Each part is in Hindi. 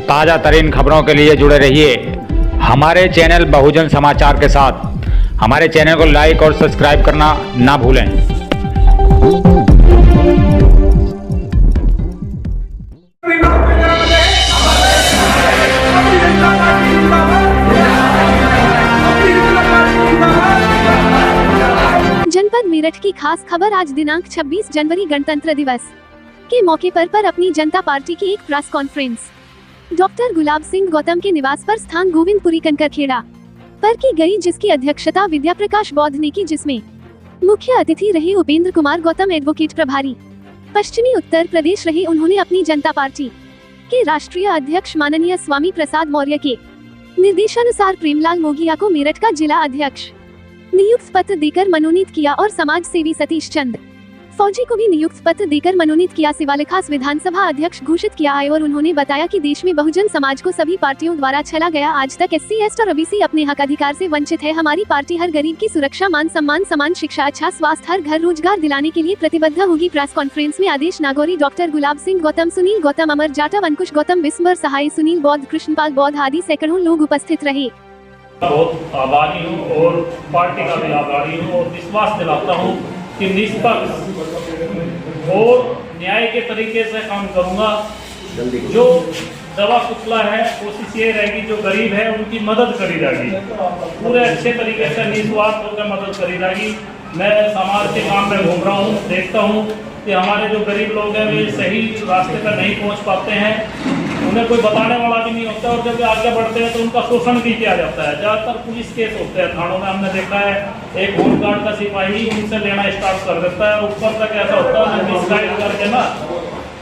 ताज़ा तरीन खबरों के लिए जुड़े रहिए हमारे चैनल बहुजन समाचार के साथ। हमारे चैनल को लाइक और सब्सक्राइब करना ना भूलें। जनपद मेरठ की खास खबर। आज दिनांक 26 जनवरी गणतंत्र दिवस के मौके पर अपनी जनता पार्टी की एक press conference doctor Gulab Singh Gautam के निवास पर स्थान गोविंदपुरी कंकरखेड़ा पर की गई, जिसकी अध्यक्षता विद्या प्रकाश बौद्ध ने की, जिसमें मुख्य अतिथि रहे उपेंद्र कुमार गौतम, एडवोकेट प्रभारी पश्चिमी उत्तर प्रदेश रहे। उन्होंने अपनी जनता पार्टी के राष्ट्रीय अध्यक्ष माननीय स्वामी प्रसाद मौर्य के निर्देशानुसार प्रेमलाल मोगिया को मेरठ का जिला अध्यक्ष नियुक्त पत्र देकर मनोनीत किया और समाज सेवी सतीश चंद फौजी को भी नियुक्त पत्र देकर मनोनीत किया। शिवालिखास विधानसभा अध्यक्ष घोषित किया है और उन्होंने बताया कि देश में बहुजन समाज को सभी पार्टियों द्वारा छला गया। आज तक SC, ST और OBC अपने हक अधिकार से वंचित है। हमारी पार्टी हर गरीब की सुरक्षा, मान सम्मान, समान शिक्षा, अच्छा स्वास्थ्य, हर घर रोजगार दिलाने के लिए प्रतिबद्ध होगी। प्रेस कॉन्फ्रेंस में आदेश नागौरी, डॉक्टर गुलाब सिंह गौतम, सुनील गौतम, अमर जाटव, अंकुश गौतम, बिस्मर सहाय, सुनील बौद्ध, कृष्णपाल बौद्ध आदि सैकड़ों लोग उपस्थित रहे। बहुत आभारी हूँ और पार्टी का भी आभारी हूँ और विश्वास दिलाता हूँ कि निष्पक्ष और न्याय के तरीके से काम करूँगा। जो दवा कुचला है, कोशिश ये रहेगी जो गरीब है उनकी मदद करी जाएगी, पूरे अच्छे तरीके से निस्वार्थ होकर मदद करी जाएगी। मैं समाज के काम में घूम रहा हूँ, देखता हूँ कि हमारे जो गरीब लोग हैं वे सही रास्ते पर नहीं पहुँच पाते हैं, उन्हें कोई बताने वाला भी नहीं होता और जब वे आगे बढ़ते हैं तो उनका शोषण भी किया जाता है। ज़्यादातर पुलिस केस होते हैं थानों में, हमने देखा है एक होमगार्ड का सिपाही उनसे लेना स्टार्ट कर देता है, ऊपर तक ऐसा होता है मिसगाइड करके ना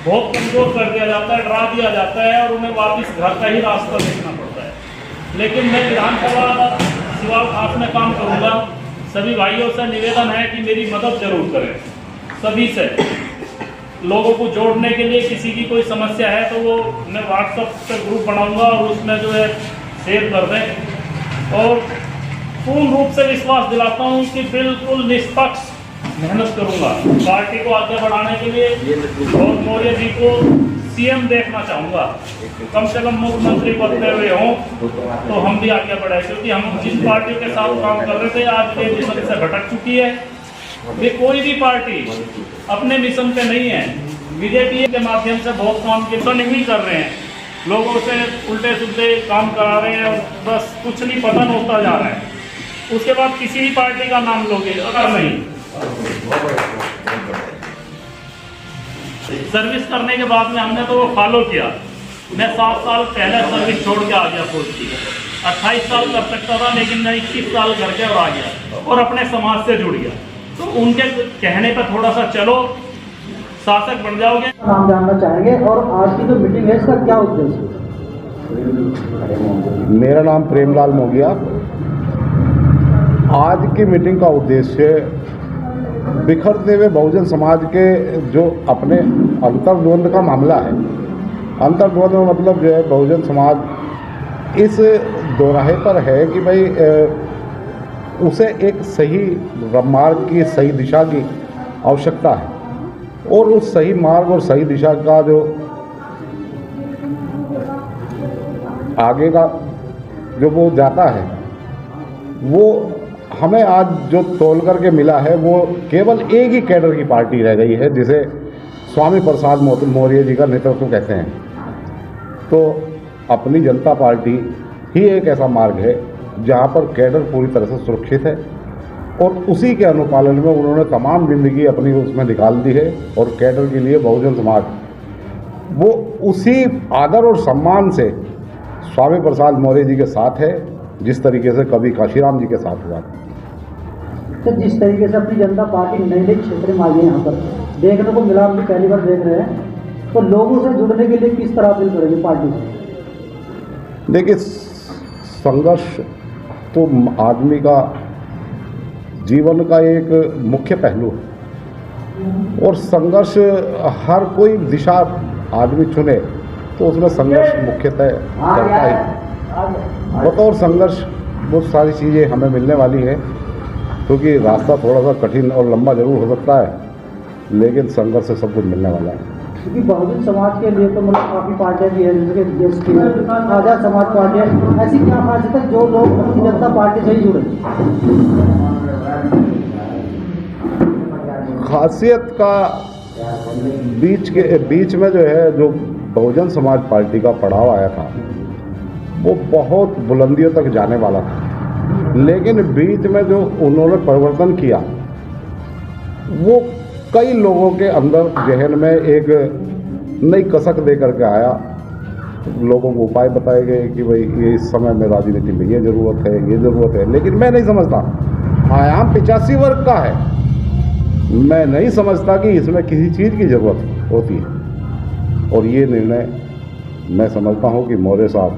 बहुत कमजोर कर दिया जाता है, डरा दिया जाता है और उन्हें वापस घर का ही रास्ता देखना पड़ता है। लेकिन मैं विधानसभा शिवालिखास में काम करूँगा। सभी भाइयों से निवेदन है कि मेरी मदद जरूर करें, सभी से लोगों को जोड़ने के लिए। किसी की कोई समस्या है तो वो मैं व्हाट्सएप पे ग्रुप बनाऊंगा और उसमें जो है शेयर कर दें। और पूर्ण रूप से विश्वास दिलाता हूं कि बिल्कुल निष्पक्ष मेहनत करूंगा पार्टी को आगे बढ़ाने के लिए और मौर्य जी को CM देखना चाहूँगा। कम से कम मुख्यमंत्री बनते हुए हों तो हम भी आगे बढ़े, क्योंकि हम जिस पार्टी के साथ काम कर रहे थे आज ये मिशन से भटक चुकी है। वे कोई भी पार्टी अपने मिशन पे नहीं है। बीजेपी के माध्यम से बहुत काम किया तो नहीं कर रहे हैं, लोगों से उल्टे सुल्टे काम करा रहे हैं और बस कुछ नहीं, पतन होता जा रहा है। उसके बाद किसी भी पार्टी का नाम लोगे अगर नहीं, सर्विस करने के बाद में हमने तो वो फॉलो किया। मैं 7 साल पहले सर्विस छोड़ के आ गया फौज की, 28 साल कर सकता था लेकिन मैं 21 साल करके और आ गया और अपने समाज से जुड़ गया। तो उनके कहने पर थोड़ा सा चलो, शासक बन जाओगे। नाम जानना चाहेंगे और आज की जो मीटिंग है इसका क्या उद्देश्य है? मेरा नाम प्रेमलाल मोगिया। आज की मीटिंग का उद्देश्य बिखरते हुए बहुजन समाज के जो अपने अंतर्द्वंद का मामला है, अंतर्द्वंद में मतलब जो है बहुजन समाज इस दोराहे पर है कि भाई उसे एक सही मार्ग की, सही दिशा की आवश्यकता है और उस सही मार्ग और सही दिशा का जो आगे का जो वो जाता है वो हमें आज जो तोल करके मिला है वो केवल एक ही कैडर की पार्टी रह गई है, जिसे स्वामी प्रसाद मौर्य जी का नेतृत्व कहते हैं। तो अपनी जनता पार्टी ही एक ऐसा मार्ग है जहाँ पर कैडर पूरी तरह से सुरक्षित है और उसी के अनुपालन में उन्होंने तमाम जिंदगी अपनी उसमें निकाल दी है और कैडर के लिए बहुजन समाज वो उसी आदर और सम्मान से स्वामी प्रसाद मौर्य जी के साथ है जिस तरीके से कभी काशीराम जी के साथ हुआ। तो जिस तरीके से अपनी जनता पार्टी नए नए क्षेत्र में आई है, यहाँ पर देखने को मिला, हम पहली बार देख रहे हैं, तो लोगों से जुड़ने के लिए किस तरह अपील करेंगे पार्टी से? देखिए, संघर्ष तो आदमी का जीवन का एक मुख्य पहलू है और संघर्ष हर कोई दिशा आदमी चुने तो उसमें संघर्ष मुख्यतः करता ही। बतौर संघर्ष बहुत सारी चीज़ें हमें मिलने वाली हैं, क्योंकि रास्ता थोड़ा सा कठिन और लंबा जरूर हो सकता है, लेकिन संघर्ष से सब कुछ मिलने वाला है। क्योंकि बहुजन समाज के लिए तो मतलब काफ़ी पार्टियाँ भी हैं, जैसे कि देश की आज़ाद समाज पार्टी है, ऐसी क्या खासियत है जो लोग भारतीय जनता पार्टी से ही जुड़े? खासियत का बीच में जो है, जो बहुजन समाज पार्टी का पड़ाव आया था वो बहुत बुलंदियों तक जाने वाला था, लेकिन बीच में जो उन्होंने परिवर्तन किया वो कई लोगों के अंदर जहन में एक नई कसक दे करके आया। लोगों को उपाय बताए गए कि भाई ये इस समय में राजनीति में ये ज़रूरत है, ये ज़रूरत है, लेकिन मैं नहीं समझता। आयाम 85 वर्ग का है, मैं नहीं समझता कि इसमें किसी चीज़ की ज़रूरत होती है। और ये निर्णय मैं समझता हूँ कि मौर्य साहब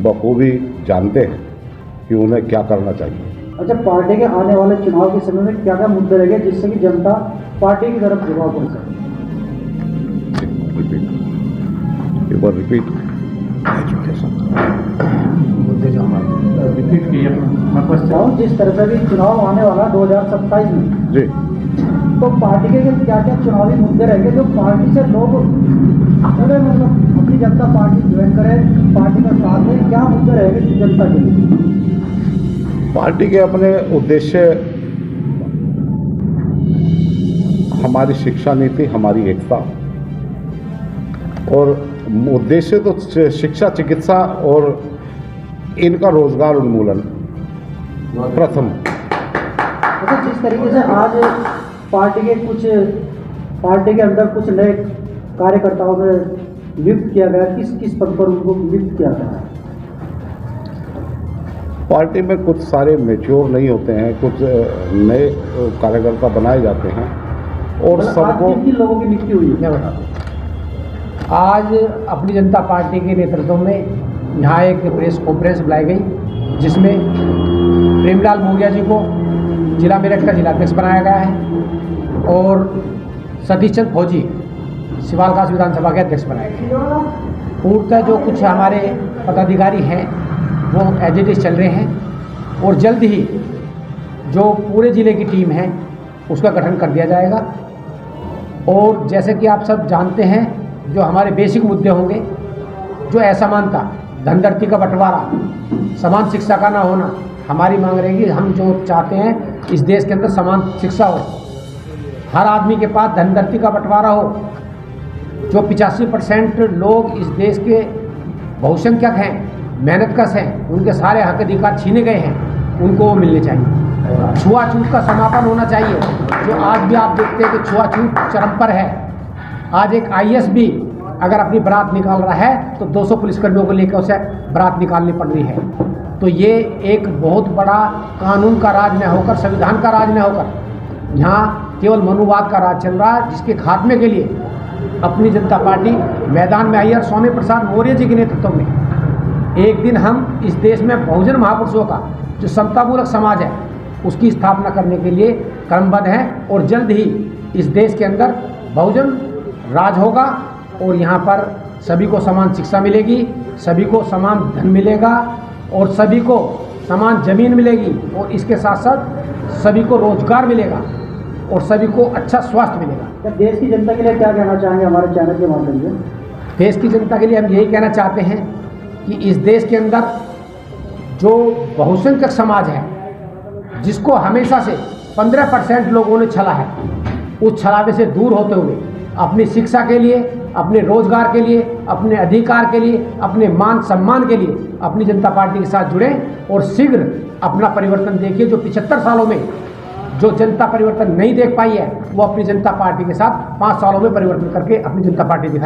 बखूबी जानते हैं कि उन्हें क्या करना चाहिए। अच्छा, पार्टी के आने वाले चुनाव के समय में क्या क्या मुद्दे रहेंगे जिससे कि जनता पार्टी की तरफ झुकाव कर सके? रिपीट मुद्दे जो हमारे रिपीट किए मैं पूछता जिस तरह से भी चुनाव आने वाला 2027 में जी, तो पार्टी के क्या क्या चुनावी मुद्दे रहेंगे जो पार्टी से लोग अगर मतलब अपनी जनता पार्टी ज्वाइन करें, पार्टी का साथ है, क्या मुद्दे रहेंगे जनता के लिए? पार्टी के अपने उद्देश्य हमारी शिक्षा नीति, हमारी एकता, और उद्देश्य तो शिक्षा, चिकित्सा और इनका रोजगार उन्मूलन प्रथम। अच्छा, जिस तरीके से आज पार्टी के अंदर कुछ नए कार्यकर्ताओं में नियुक्त किया गया, किस किस पद पर उनको नियुक्त किया गया? पार्टी में कुछ सारे मैच्योर नहीं होते हैं, कुछ नए कार्यकर्ता बनाए जाते हैं और सबको किन लोगों की नियुक्ति हुई है क्या बता दो? आज अपनी जनता पार्टी के नेतृत्व में यहाँ एक प्रेस कॉन्फ्रेंस बुलाई गई जिसमें प्रेमलाल मौर्य जी को जिला मेरठ का जिलाध्यक्ष बनाया गया है और सतीश चंद फौजी शिवालकास विधानसभा के अध्यक्ष बनाए गए। पूर्णतः जो कुछ हमारे पदाधिकारी हैं वो एज इट इज चल रहे हैं और जल्द ही जो पूरे ज़िले की टीम है उसका गठन कर दिया जाएगा। और जैसे कि आप सब जानते हैं, जो हमारे बेसिक मुद्दे होंगे, जो असमानता, धनदर्ती का बंटवारा, समान शिक्षा का ना होना, हमारी मांग रहेगी। हम जो चाहते हैं इस देश के अंदर समान शिक्षा हो, हर आदमी के पास धनदर्ती का बंटवारा हो। जो 85% लोग इस देश के बहुसंख्यक हैं, मेहनतकश हैं, उनके सारे हक अधिकार छीने गए हैं, उनको वो मिलने चाहिए। छुआछूत का समापन होना चाहिए। जो आज भी आप देखते हैं कि छुआछूत चरम पर है। आज एक IAS भी अगर अपनी बारात निकाल रहा है तो 200 पुलिसकर्मियों को लेकर उसे बारात निकालनी पड़ रही है। तो ये एक बहुत बड़ा कानून का राज न होकर, संविधान का राज न होकर, यहाँ केवल मनुवाद का राज चल रहा है, जिसके खात्मे के लिए अपनी जनता पार्टी मैदान में आई है। स्वामी प्रसाद मौर्य जी के नेतृत्व में एक दिन हम इस देश में बहुजन महापुरुषों का जो समतामूलक समाज है उसकी स्थापना करने के लिए क्रमबद्ध हैं और जल्द ही इस देश के अंदर बहुजन राज होगा और यहाँ पर सभी को समान शिक्षा मिलेगी, सभी को समान धन मिलेगा और सभी को समान जमीन मिलेगी और इसके साथ साथ सभी को रोजगार मिलेगा और सभी को अच्छा स्वास्थ्य मिलेगा। देश की जनता के लिए क्या कहना चाहेंगे हमारे चैनल के माध्यम से? देश की जनता के लिए हम यही कहना चाहते हैं कि इस देश के अंदर जो बहुसंख्यक समाज है, जिसको हमेशा से 15% लोगों ने छला है, उस छलावे से दूर होते हुए अपनी शिक्षा के लिए, अपने रोजगार के लिए, अपने अधिकार के लिए, अपने मान सम्मान के लिए अपनी जनता पार्टी के साथ जुड़ें और शीघ्र अपना परिवर्तन देखिए। जो 75 सालों में जो जनता परिवर्तन नहीं देख पाई है, वो अपनी जनता पार्टी के साथ 5 सालों में परिवर्तन करके अपनी जनता पार्टी दिखाई।